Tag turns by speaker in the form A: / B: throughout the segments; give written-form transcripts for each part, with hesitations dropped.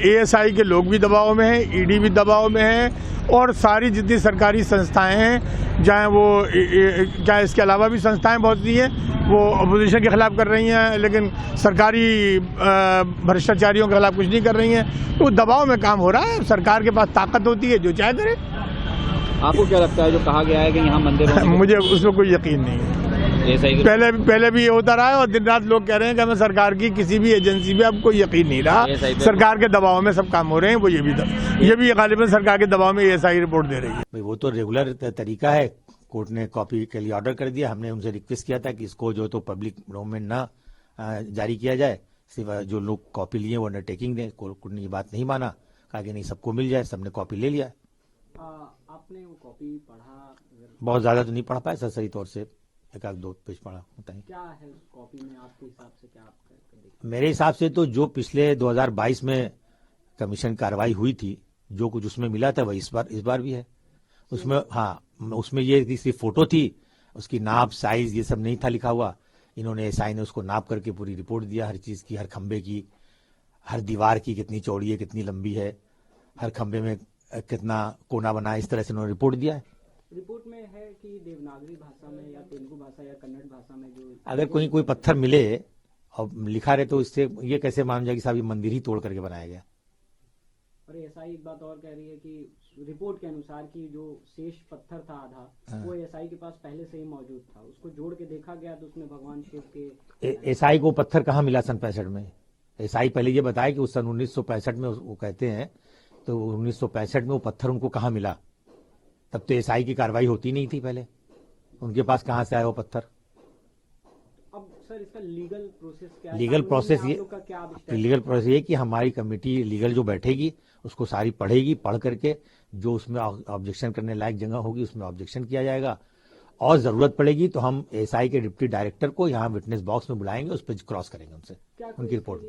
A: ASI के लोग भी दबाव में हैं, ईडी भी दबाव में है और सारी जितनी सरकारी संस्थाएं हैं, चाहे इसके अलावा भी संस्थाएं बहुत सी हैं, वो अपोजिशन के खिलाफ कर रही हैं, लेकिन सरकारी भ्रष्टाचारियों के खिलाफ कुछ नहीं कर रही हैं। तो दबाव में काम हो रहा है। सरकार के पास ताकत होती है, जो चाहे करे।
B: आपको क्या लगता है जो कहा गया है कि यहाँ मंदिर
A: मुझे उसमें कोई यकीन नहीं है। पहले भी ये होता रहा है और दिन रात लोग कह रहे हैं कि हमें सरकार की किसी भी एजेंसी पे अब कोई यकीन नहीं रहा। सरकार के दबाव में सब काम हो रहे हैं। वो ये भी गालिबन सरकार के दबाव में एएसआई रिपोर्ट दे रही है।
C: भाई वो तो रेगुलर तरीका है। कोर्ट ने कॉपी के लिए ऑर्डर कर दिया। हमने उनसे रिक्वेस्ट किया था कि इसको जो तो पब्लिक डोमेन में ना जारी किया जाए, सिर्फ जो लोग कॉपी लिए वो अंडरटेकिंग दें। कोर्ट ने ये बात नहीं माना, कहा कि नहीं सबको मिल जाए। सबने कॉपी ले लिया।
B: आपने वो कॉपी पढ़ा?
C: बहुत ज्यादा तो नहीं पढ़ पाया, सही तौर से एक आध 2 पेज पढ़ा। बताइए
B: क्या है उस कॉपी में आपके हिसाब से? क्या आप
C: मेरे हिसाब से तो जो पिछले 2022 में कमीशन कार्रवाई हुई थी, जो कुछ उसमें मिला था वही इस बार भी है। उसमें उसमें ये सिर्फ फोटो थी, उसकी नाप साइज ये सब नहीं था लिखा हुआ। इन्होंने एसआई ने उसको नाप करके पूरी रिपोर्ट दिया, हर चीज की, हर खंबे की, हर दीवार की कितनी चौड़ी है, कितनी लंबी है, हर खंबे में कितना कोना बना है, इस तरह से उन्होंने रिपोर्ट दिया है।
B: रिपोर्ट में है कि देवनागरी भाषा में या तेलुगु भाषा या कन्नड़ भाषा में जो
C: अगर कोई पत्थर मिले और लिखा रहे तो इससे ये कैसे मान जाए कि साहब ये मंदिर ही तोड़ करके बनाया गया।
B: और एसआई एक बात और कह रही है कि रिपोर्ट के अनुसार कि जो शेष पत्थर था आधा, वो एसआई के पास पहले से ही मौजूद था। उसको जोड़ के देखा गया तो उसमें भगवान शिव के
C: एसआई को पत्थर कहाँ मिला सन 65 में? एसआई पहले ये बताया कि उस सन 1965 में वो कहते हैं, तो 1965 में वो पत्थर उनको कहाँ मिला? तब तो एसआई की कार्रवाई होती नहीं थी। पहले उनके पास कहां से आया वो पत्थर?
B: अब सर इसका लीगल प्रोसेस क्या है?
C: लीगल प्रोसेस ये कि हमारी कमेटी लीगल जो बैठेगी उसको सारी पढ़ेगी, पढ़ करके जो उसमें ऑब्जेक्शन करने लायक जगह होगी उसमें ऑब्जेक्शन किया जाएगा, और जरूरत पड़ेगी तो हम एसआई के डिप्टी डायरेक्टर को यहाँ विटनेस बॉक्स में बुलाएंगे, उस पर क्रॉस करेंगे उनसे उनकी रिपोर्ट।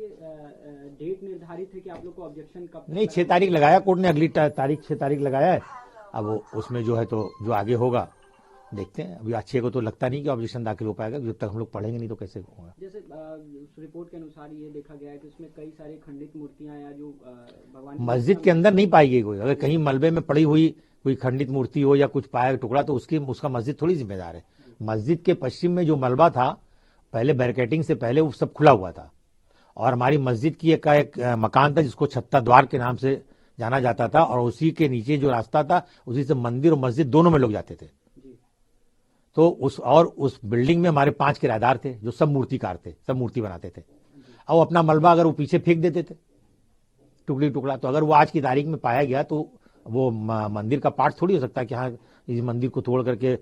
B: डेट निर्धारित है कि आप लोग को ऑब्जेक्शन कब?
C: नहीं, 6 तारीख लगाया कोर्ट ने, अगली तारीख 6 तारीख लगाया है। अब वो उसमें जो है तो जो आगे होगा देखते हैं। अभी अच्छे को तो लगता नहीं कि ऑब्जेक्शन दाखिल हो पाएगा, जब तक हम लोग पढ़ेंगे नहीं तो कैसे होगा।
B: जैसे उस रिपोर्ट के अनुसार ये देखा गया है कि उसमें कई सारी खंडित मूर्तियां या जो भगवान
C: मस्जिद के अंदर नहीं पाई गई कोई। अगर कहीं मलबे में पड़ी हुई कोई खंडित मूर्ति हो या कुछ पाया टुकड़ा तो उसका मस्जिद थोड़ी जिम्मेदार है। मस्जिद के पश्चिम में जो मलबा था, पहले बैरिकेटिंग से पहले वो सब खुला हुआ था, और हमारी मस्जिद की एक मकान था जिसको छत्ता द्वार के नाम से जाना जाता था, और उसी के नीचे जो रास्ता था उसी से मंदिर और मस्जिद दोनों में लोग जाते थे। तो उस बिल्डिंग में हमारे 5 किराएदार थे जो सब मूर्तिकार थे, सब मूर्ति बनाते थे। और अपना मलबा अगर वो पीछे फेंक देते थे टुकड़ी टुकड़ा, तो अगर वो आज की तारीख में पाया गया तो वो मंदिर का पार्ट थोड़ी हो सकता है कि हाँ इस मंदिर को तोड़ करके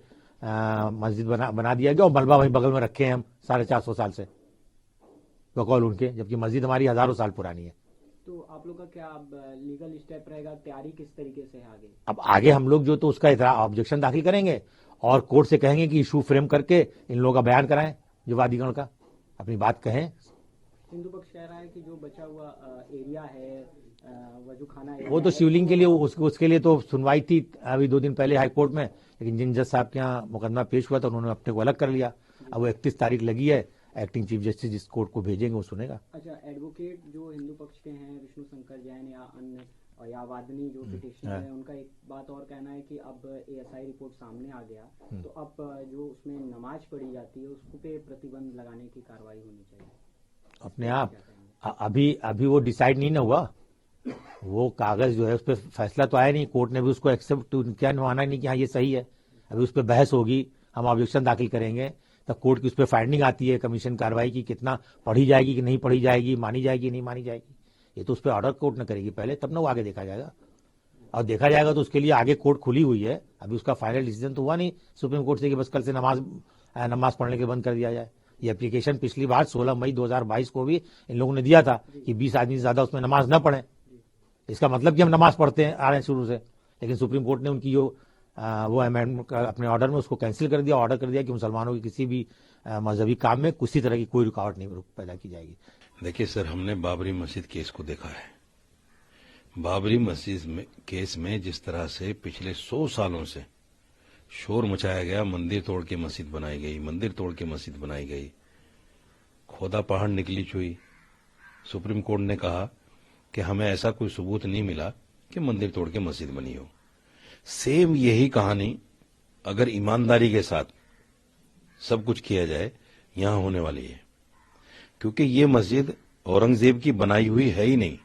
C: मस्जिद बना दिया गया और मलबा वहीं बगल में रखे हैं हम 450 साल से बकौल उनके, जबकि मस्जिद हमारी हजारों साल पुरानी है।
B: तो आप लोग का क्या लीगल स्टेप रहेगा? तैयारी किस तरीके से है आगे?
C: अब आगे हम लोग जो तो उसका ऑब्जेक्शन दाखिल करेंगे और कोर्ट से कहेंगे कि इशू फ्रेम करके इन लोगों का बयान कराएं, जो वादीगण का अपनी बात कहें।
B: हिंदू पक्ष कह रहा है कि जो बचा हुआ एरिया है वजूखाना
C: वो तो शिवलिंग के लिए उसके लिए तो सुनवाई थी अभी 2 दिन पहले हाई कोर्ट में, लेकिन जिन जज साहब के यहाँ मुकदमा पेश हुआ था उन्होंने अपने को अलग कर लिया। अब वो 31 तारीख लगी है, एक्टिंग चीफ जस्टिस जिस कोर्ट को भेजेंगे वो सुनेगा।
B: अच्छा, एडवोकेट जो हिंदू पक्ष के हैं विष्णु शंकर जैन या अन्य या वादनी जो पिटिशन है, उनका एक बात और कहना है कि अब एएसआई रिपोर्ट सामने आ गया तो अब जो उसमें नमाज पढ़ी जाती है उसको पे प्रतिबंध लगाने की कार्रवाई होनी चाहिए।
C: अपने आप अभी वो डिसाइड नहीं ना हुआ, वो कागज जो है उस पर फैसला तो आया नहीं, कोर्ट ने भी उसको एक्सेप्ट क्या माना नहीं कि हाँ ये सही है। अभी उस पर बहस होगी, हम ऑब्जेक्शन दाखिल करेंगे, तब कोर्ट की उस पर फाइंडिंग आती है कमीशन कार्रवाई की, कितना पढ़ी जाएगी कि नहीं पढ़ी जाएगी, मानी जाएगी नहीं मानी जाएगी, ये तो उस पर ऑर्डर कोर्ट न करेगी पहले, तब ना वो आगे देखा जाएगा। और देखा जाएगा तो उसके लिए आगे कोर्ट खुली हुई है। अभी उसका फाइनल डिसीजन तो हुआ नहीं सुप्रीम कोर्ट से कि बस कल से नमाज पढ़ने के बंद कर दिया जाए। ये एप्लीकेशन पिछली बार 16 मई 2022 को भी इन लोगों ने दिया था कि 20 आदमी से ज्यादा उसमें नमाज न पढ़े। इसका मतलब कि हम नमाज पढ़ते आ रहे हैं शुरू से, लेकिन सुप्रीम कोर्ट ने उनकी जो वो अमेंडमेंट अपने ऑर्डर में उसको कैंसिल कर दिया, ऑर्डर कर दिया कि मुसलमानों की किसी भी मजहबी काम में किसी तरह की कोई रुकावट नहीं पैदा की जाएगी।
D: देखिए सर, हमने बाबरी मस्जिद केस को देखा है। बाबरी मस्जिद केस में जिस तरह से पिछले 100 सालों से शोर मचाया गया, मंदिर तोड़ के मस्जिद बनाई गई, मंदिर तोड़ के मस्जिद बनाई गई, खोदा पहाड़ निकली चुई। सुप्रीम कोर्ट ने कहा कि हमें ऐसा कोई सबूत नहीं मिला कि मंदिर तोड़ के मस्जिद बनी हो। सेम यही कहानी अगर ईमानदारी के साथ सब कुछ किया जाए यहां होने वाली है, क्योंकि ये मस्जिद औरंगजेब की बनाई हुई है ही नहीं,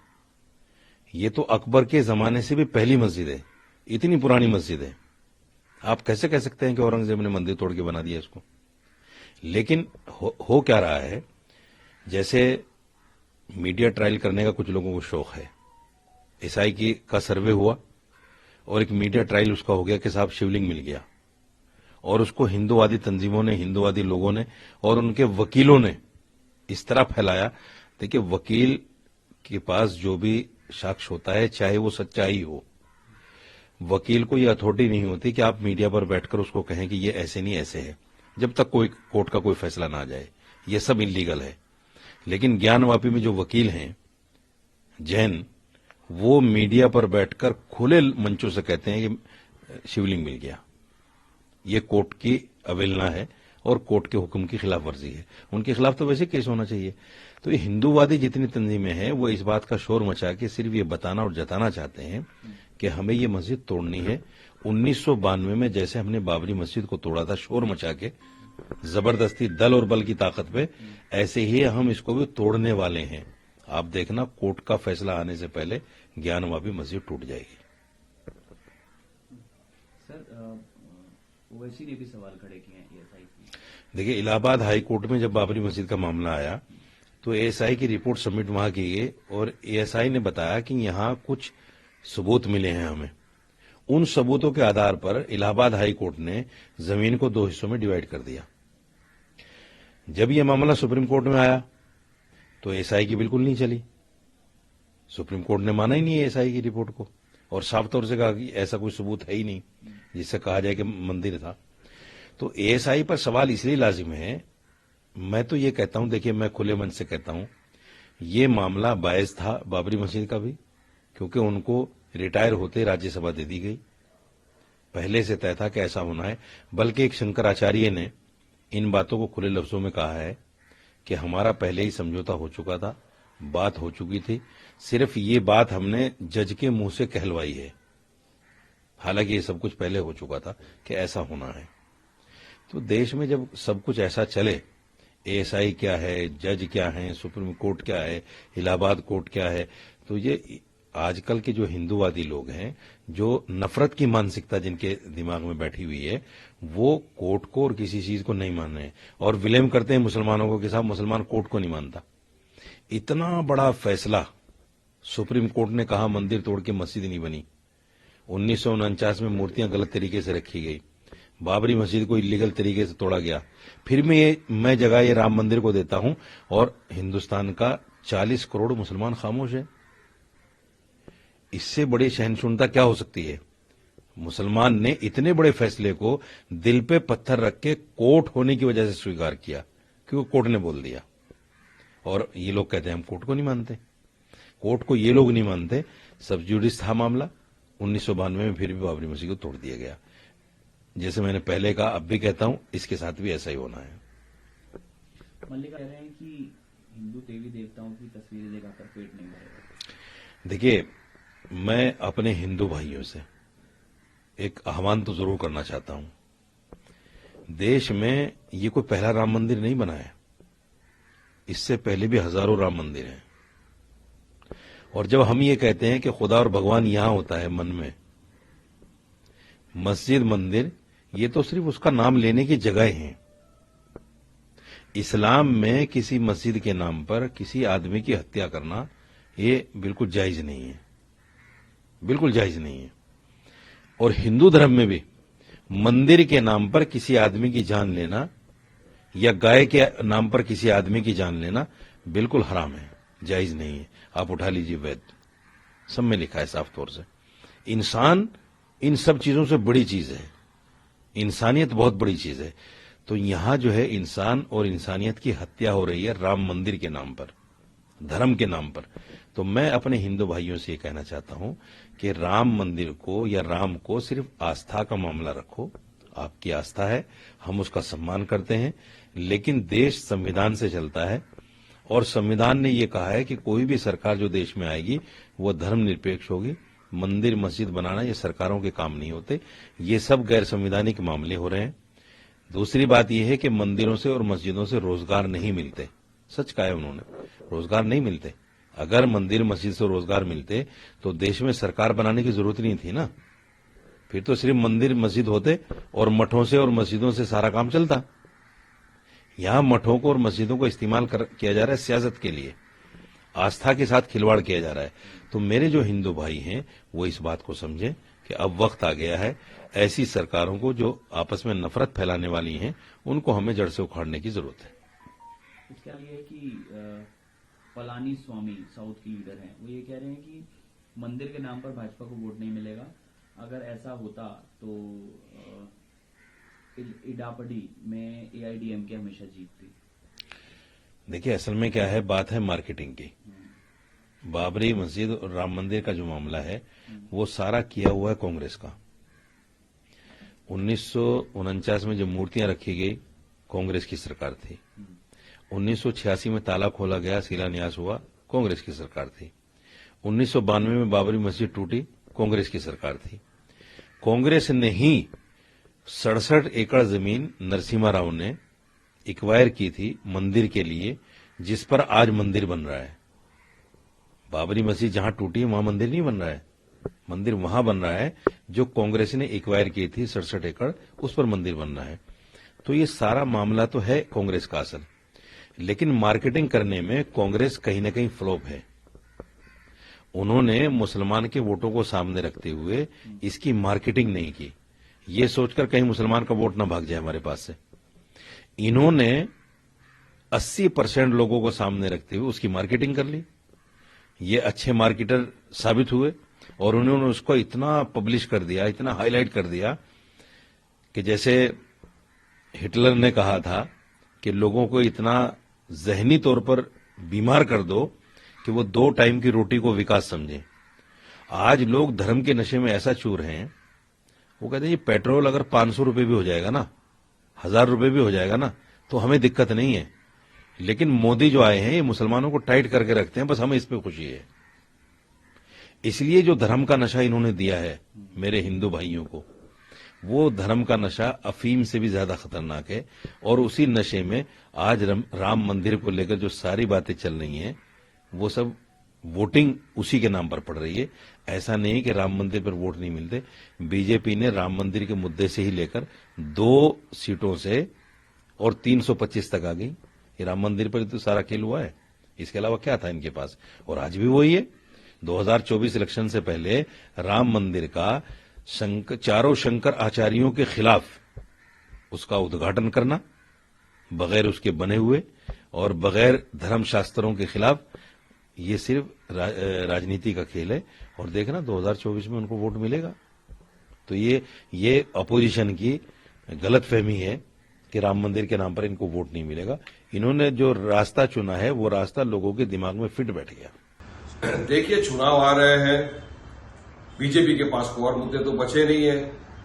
D: ये तो अकबर के जमाने से भी पहली मस्जिद है, इतनी पुरानी मस्जिद है। आप कैसे कह सकते हैं कि औरंगजेब ने मंदिर तोड़ के बना दिया इसको? लेकिन हो क्या रहा है, जैसे मीडिया ट्रायल करने का कुछ लोगों को शौक है, एसआई का सर्वे हुआ और एक मीडिया ट्रायल उसका हो गया कि साहब शिवलिंग मिल गया, और उसको हिंदूवादी तंजीमों ने, हिंदूवादी लोगों ने और उनके वकीलों ने इस तरह फैलाया। देखिए, वकील के पास जो भी साक्ष्य होता है, चाहे वो सच्चाई हो, वकील को यह अथॉरिटी नहीं होती कि आप मीडिया पर बैठकर उसको कहें कि ये ऐसे नहीं ऐसे है, जब तक कोई कोर्ट का कोई फैसला ना आ जाए। ये सब इलीगल है। लेकिन ज्ञानवापी में जो वकील हैं जैन, वो मीडिया पर बैठकर खुले मंचों से कहते हैं कि शिवलिंग मिल गया। ये कोर्ट की अवहेलना है और कोर्ट के हुक्म की खिलाफ वर्जी है। उनके खिलाफ तो वैसे केस होना चाहिए। तो ये हिंदूवादी जितनी तंजीमें हैं वो इस बात का शोर मचा के सिर्फ ये बताना और जताना चाहते हैं कि हमें ये मस्जिद तोड़नी है। 1992 में जैसे हमने बाबरी मस्जिद को तोड़ा था शोर मचा के, जबरदस्ती दल और बल की ताकत पे, ऐसे ही हम इसको भी तोड़ने वाले हैं। आप देखना, कोर्ट का फैसला आने से पहले ज्ञानवापी मस्जिद टूट जाएगी।
E: सर, ओवैसी ने भी सवाल खड़े किए हैं एएसआई की।
D: देखिए, इलाहाबाद हाई कोर्ट में जब बाबरी मस्जिद का मामला आया तो एएसआई की रिपोर्ट सबमिट वहां की गई और एएसआई ने बताया कि यहां कुछ सबूत मिले हैं हमें। उन सबूतों के आधार पर इलाहाबाद हाई कोर्ट ने जमीन को 2 हिस्सों में डिवाइड कर दिया। जब यह मामला सुप्रीम कोर्ट में आया तो एएसआई की बिल्कुल नहीं चली। सुप्रीम कोर्ट ने माना ही नहीं एएसआई की रिपोर्ट को और साफ तौर से कहा कि ऐसा कोई सबूत है ही नहीं जिससे कहा जाए कि मंदिर था। तो एएसआई पर सवाल इसलिए लाजिम है। मैं तो ये कहता हूं, देखिए, मैं खुले मन से कहता हूं, ये मामला बायस था बाबरी मस्जिद का भी, क्योंकि उनको रिटायर होते राज्यसभा दे दी गई। पहले से तय था कि ऐसा होना है। बल्कि एक शंकराचार्य ने इन बातों को खुले लफ्जों में कहा है कि हमारा पहले ही समझौता हो चुका था, बात हो चुकी थी, सिर्फ ये बात हमने जज के मुंह से कहलवाई है। हालांकि ये सब कुछ पहले हो चुका था कि ऐसा होना है। तो देश में जब सब कुछ ऐसा चले, एएसआई क्या है, जज क्या है, सुप्रीम कोर्ट क्या है, इलाहाबाद कोर्ट क्या है, तो ये आजकल के जो हिंदूवादी लोग हैं, जो नफरत की मानसिकता जिनके दिमाग में बैठी हुई है, वो कोर्ट को और किसी चीज को नहीं मान रहे हैं और विलेम करते हैं मुसलमानों को कि साहब मुसलमान कोर्ट को नहीं मानता। इतना बड़ा फैसला सुप्रीम कोर्ट ने कहा मंदिर तोड़ के मस्जिद नहीं बनी। 1949 में मूर्तियां गलत तरीके से रखी गई, बाबरी मस्जिद को इलीगल तरीके से तोड़ा गया। फिर मैं जगह ये राम मंदिर को देता हूं और हिंदुस्तान का 40 करोड़ मुसलमान खामोश है। इससे बड़ी सहिष्णुता क्या हो सकती है? मुसलमान ने इतने बड़े फैसले को दिल पे पत्थर रख के कोर्ट होने की वजह से स्वीकार किया, क्योंकि कोर्ट ने बोल दिया। और ये लोग कहते हैं हम कोर्ट को नहीं मानते। कोर्ट को ये लोग नहीं मानते। सब जुडिस था मामला। 1992 में फिर भी बाबरी मस्जिद को तोड़ दिया गया। जैसे मैंने पहले कहा, अब भी कहता हूं, इसके साथ भी ऐसा ही होना है।
E: मल्लिका कह रहे हैं कि हिंदू देवी देवताओं की तस्वीरें दिखाकर पेट नहीं भरेगा।
D: देखिए, मैं अपने हिंदू भाइयों से एक आह्वान तो जरूर करना चाहता हूं। देश में ये कोई पहला राम मंदिर नहीं बना है, इससे पहले भी हजारों राम मंदिर हैं। और जब हम ये कहते हैं कि खुदा और भगवान यहां होता है मन में, मस्जिद मंदिर ये तो सिर्फ उसका नाम लेने की जगह हैं। इस्लाम में किसी मस्जिद के नाम पर किसी आदमी की हत्या करना ये बिल्कुल जायज नहीं है, बिल्कुल जायज नहीं है। और हिंदू धर्म में भी मंदिर के नाम पर किसी आदमी की जान लेना या गाय के नाम पर किसी आदमी की जान लेना बिल्कुल हराम है, जायज नहीं है। आप उठा लीजिए वेद, सब में लिखा है साफ तौर से। इंसान इन सब चीजों से बड़ी चीज है, इंसानियत बहुत बड़ी चीज है। तो यहां जो है इंसान और इंसानियत की हत्या हो रही है राम मंदिर के नाम पर, धर्म के नाम पर। तो मैं अपने हिंदू भाइयों से ये कहना चाहता हूं कि राम मंदिर को या राम को सिर्फ आस्था का मामला रखो। आपकी आस्था है, हम उसका सम्मान करते हैं, लेकिन देश संविधान से चलता है और संविधान ने ये कहा है कि कोई भी सरकार जो देश में आएगी वो धर्मनिरपेक्ष होगी। मंदिर मस्जिद बनाना ये सरकारों के काम नहीं होते, ये सब गैर संवैधानिक मामले हो रहे हैं। दूसरी बात यह है कि मंदिरों से और मस्जिदों से रोजगार नहीं मिलते। सच कहा है उन्होंने, रोजगार नहीं मिलते। अगर मंदिर मस्जिद से रोजगार मिलते तो देश में सरकार बनाने की जरूरत नहीं थी ना, फिर तो सिर्फ मंदिर मस्जिद होते और मठों से और मस्जिदों से सारा काम चलता। यहां मठों को और मस्जिदों को इस्तेमाल किया जा रहा है सियासत के लिए, आस्था के साथ खिलवाड़ किया जा रहा है। तो मेरे जो हिंदू भाई हैं वो इस बात को समझें कि अब वक्त आ गया है, ऐसी सरकारों को जो आपस में नफरत फैलाने वाली हैं उनको हमें जड़ से उखाड़ने की जरूरत है।
E: इसके लिए है कि पलानी स्वामी साउथ की लीडर हैं, वो ये कह रहे हैं कि मंदिर के नाम पर भाजपा को वोट नहीं मिलेगा। अगर ऐसा होता तो इडापडी में AIADMK हमेशा जीतती।
D: देखिए असल में क्या है, बात है मार्केटिंग की। बाबरी मस्जिद और राम मंदिर का जो मामला है वो सारा किया हुआ है कांग्रेस का। 1949 में जब मूर्तियां रखी गई कांग्रेस की सरकार थी। 1986 में ताला खोला गया, शिलान्यास हुआ, कांग्रेस की सरकार थी। 1992 में बाबरी मस्जिद टूटी, कांग्रेस की सरकार थी। कांग्रेस ने ही 67 एकड़ जमीन नरसिम्हा राव ने एक्वायर की थी मंदिर के लिए, जिस पर आज मंदिर बन रहा है। बाबरी मस्जिद जहां टूटी है वहां मंदिर नहीं बन रहा है, मंदिर वहां बन रहा है जो कांग्रेस ने एक्वायर की थी 67 एकड़, उस पर मंदिर बन रहा है। तो ये सारा मामला तो है कांग्रेस का असल, लेकिन मार्केटिंग करने में कांग्रेस कहीं ना कहीं फ्लॉप है। उन्होंने मुसलमान के वोटों को सामने रखते हुए इसकी मार्केटिंग नहीं की, ये सोचकर कहीं मुसलमान का वोट ना भाग जाए हमारे पास से। इन्होंने 80% लोगों को सामने रखते हुए उसकी मार्केटिंग कर ली। ये अच्छे मार्केटर साबित हुए और उन्होंने उसको इतना पब्लिश कर दिया, इतना हाईलाइट कर दिया कि जैसे हिटलर ने कहा था कि लोगों को इतना जहनी तौर पर बीमार कर दो कि वो 2 टाइम की रोटी को विकास समझें। आज लोग धर्म के नशे में ऐसा चूर हैं, वो कहते हैं ये पेट्रोल अगर 500 रुपए भी हो जाएगा ना, 1000 रुपए भी हो जाएगा ना, तो हमें दिक्कत नहीं है, लेकिन मोदी जो आए हैं ये मुसलमानों को टाइट करके रखते हैं, बस हमें इस पे खुशी है। इसलिए जो धर्म का नशा इन्होंने दिया है मेरे हिंदू भाइयों को, वो धर्म का नशा अफीम से भी ज्यादा खतरनाक है। और उसी नशे में आज राम मंदिर को लेकर जो सारी बातें चल रही हैं वो सब वोटिंग उसी के नाम पर पड़ रही है। ऐसा नहीं कि राम मंदिर पर वोट नहीं मिलते। बीजेपी ने राम मंदिर के मुद्दे से ही लेकर 2 सीटों से और 325 तक आ गई। ये राम मंदिर पर तो सारा खेल हुआ है, इसके अलावा क्या था इनके पास, और आज भी वही है। 2024 इलेक्शन से पहले राम मंदिर का चारों शंकर आचार्यों के खिलाफ उसका उद्घाटन करना, बगैर उसके बने हुए और बगैर धर्म शास्त्रों के खिलाफ, ये सिर्फ राजनीति का खेल है। और देखना 2024 में उनको वोट मिलेगा। तो ये अपोजिशन की गलतफहमी है कि राम मंदिर के नाम पर इनको वोट नहीं मिलेगा। इन्होंने जो रास्ता चुना है वो रास्ता लोगों के दिमाग में फिट बैठ गया।
F: देखिए चुनाव आ रहे हैं, बीजेपी के पास कोई और मुद्दे तो बचे नहीं है,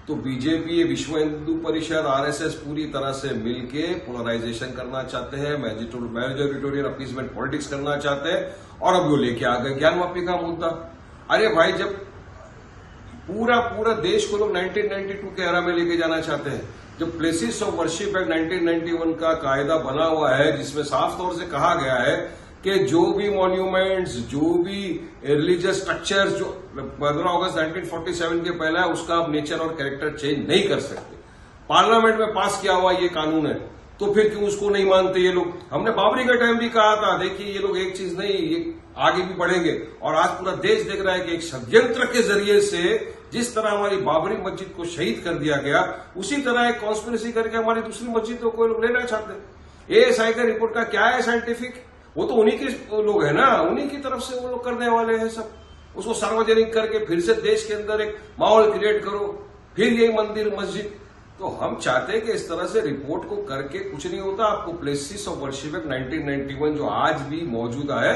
F: तो बीजेपी, विश्व हिंदू परिषद, आरएसएस पूरी तरह से मिलके पोलराइजेशन करना चाहते हैं, मेजोरिटेरियन अपीसमेंट पॉलिटिक्स करना चाहते हैं। और अब वो लेके आ गए ज्ञानवापी का मुद्दा। अरे भाई, जब पूरा देश को लोग 1992 के एरा में लेके जाना चाहते हैं, जब प्लेसेस ऑफ वर्शिप एक्ट 1991 का कायदा बना हुआ है जिसमें साफ तौर से कहा गया है कि जो भी मॉन्यूमेंट्स, जो भी रिलीजियस स्ट्रक्चर्स जो 15 अगस्त 1947 के पहले है, उसका आप नेचर और कैरेक्टर चेंज नहीं कर सकते। पार्लियामेंट में पास किया हुआ ये कानून है, तो फिर क्यों उसको नहीं मानते ये लोग। हमने बाबरी का टाइम भी कहा था, देखिए ये लोग एक चीज नहीं, ये आगे भी बढ़ेंगे। और आज पूरा देश देख रहा है कि एक षड्यंत्र के जरिए से जिस तरह हमारी बाबरी मस्जिद को शहीद कर दिया गया, उसी तरह एक कॉन्स्पिरेसी करके हमारी दूसरी मस्जिदों को लोग लेना चाहते हैं। ASI का रिपोर्ट का क्या है साइंटिफिक, वो तो उन्हीं के लोग हैं ना, उन्हीं की तरफ से वो लोग करने वाले हैं सब। उसको सार्वजनिक करके फिर से देश के अंदर एक माहौल क्रिएट करो, फिर यही मंदिर मस्जिद। तो हम चाहते हैं कि इस तरह से रिपोर्ट को करके कुछ नहीं होता। आपको प्लेसेस ऑफ वर्शिप एक्ट 1991 जो आज भी मौजूदा है,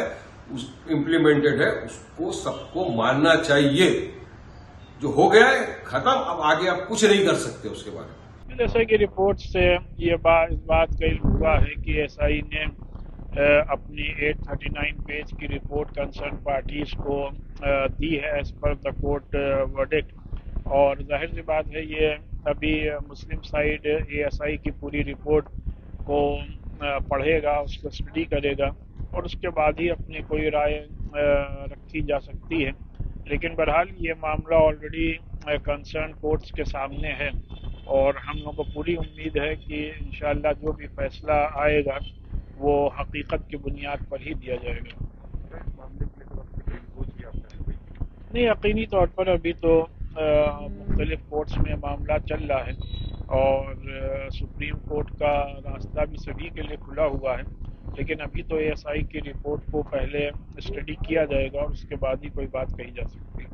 F: उस इम्प्लीमेंटेड है, उसको सबको मानना चाहिए। जो हो गया है खत्म, अब आगे आप कुछ नहीं कर सकते उसके बारे में।
G: जैसे कि रिपोर्ट से ये बात कही हुआ है कि SI ने अपनी 839 पेज की रिपोर्ट कंसर्न पार्टीज को दी है as per the court verdict. और जाहिर सी बात है ये अभी मुस्लिम साइड एएसआई की पूरी रिपोर्ट को पढ़ेगा, उसको स्टडी करेगा और उसके बाद ही अपनी कोई राय रखी जा सकती है। लेकिन बहरहाल ये मामला ऑलरेडी कंसर्न कोर्ट्स के सामने है और हम लोगों को पूरी उम्मीद है कि इंशाअल्लाह जो भी फैसला आएगा वो हकीकत की बुनियाद पर ही दिया जाएगा। नहीं, यकीनी तौर पर अभी तो मुख्तलिफ कोर्ट्स में मामला चल रहा है और सुप्रीम कोर्ट का रास्ता भी सभी के लिए खुला हुआ है, लेकिन अभी तो एएसआई की रिपोर्ट को पहले स्टडी किया जाएगा और उसके बाद ही कोई बात कही जा सकती है।